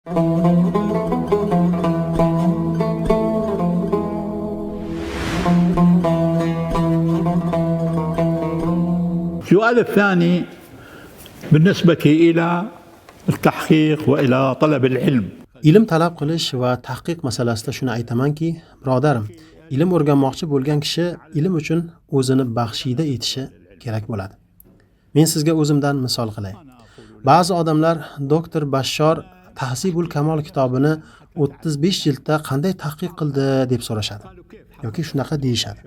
السؤال الثاني بالنسبة إلى التحقيق وإلى طلب العلم. Ilm talab qilish va tahqiq masalasida shuni aytamanki, birodarim, ilm o'rganmoqchi bo'lgan kishi ilm uchun o'zini baxshida etishi kerak bo'ladi. Men sizga o'zimdan misol qilay. Ba'zi odamlar doktor Bashshor Tahzibul Kamol kitobini 35 jildda qanday tahqiq qildi deb so'rashadi yoki shunaqa deyishadi.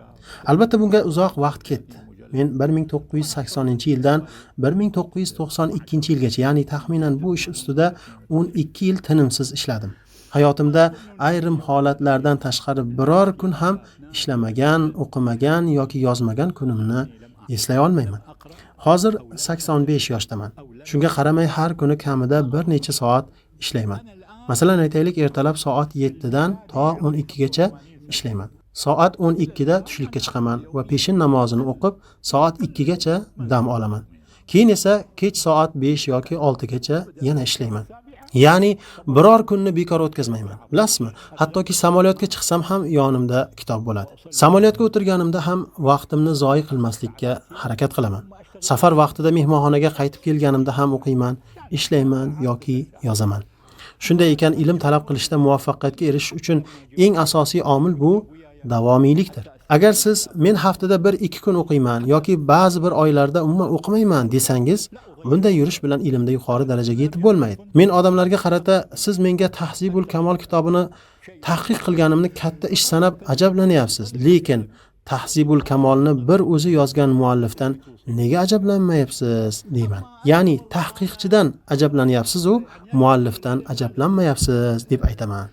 Albatta bunga uzoq vaqt ketdi. Men 1980-yildan 1992-yilgacha, ya'ni taxminan bu ish ustida 12 yil tinimsiz ishladim. Hayotimda ayrim holatlardan tashqari biror kun ham ishlamagan, o'qimagan yoki yozmagan kunimni eslay olmayman. Hozir 85 yoshdaman. Shunga qaramay har kuni kamida bir necha soat ishlayman. Masalan, aytaylik, ertalab soat 7 dan to 12 gacha ishlayman. Soat 12 da tushlikka chiqaman va peshin namozini o'qib, soat 2 gacha dam olaman. Keyin esa kech soat 5 yoki 6 gacha yana ishlayman. Ya'ni biror kunni bekor o'tkazmayman. Bilasizmi? Hattoki samolyotga chiqsam ham yonimda kitob bo'ladi. Samolyotga o'tirganimda ham vaqtimni zoyi qilmaslikka harakat qilaman. Safar vaqtida mehmonxonaga qaytib kelganimda ham o'qiyman, ishlayman yoki yozaman. Shunday ekan, ilm talab qilishda muvaffaqiyatga erishish uchun eng asosiy omil bu davomiylikdir. Agar siz men haftada 1-2 kun o'qiyman yoki ba'zi bir oylarda umuman o'qimayman desangiz, bunday yurish bilan ilmda yuqori darajaga yetib bo'lmaydi. Men odamlarga qarata, siz menga Tahzibul Kamol kitobini tahqiq qilganimni katta ish sanab ajablanyapsiz, lekin Tahzibul Kamolni bir o'zi yozgan muallifdan nega ajablanmayapsiz deyman. Ya'ni tahqiqchidan ajablanyapsiz, u muallifdan ajablanmayapsiz deb aytaman.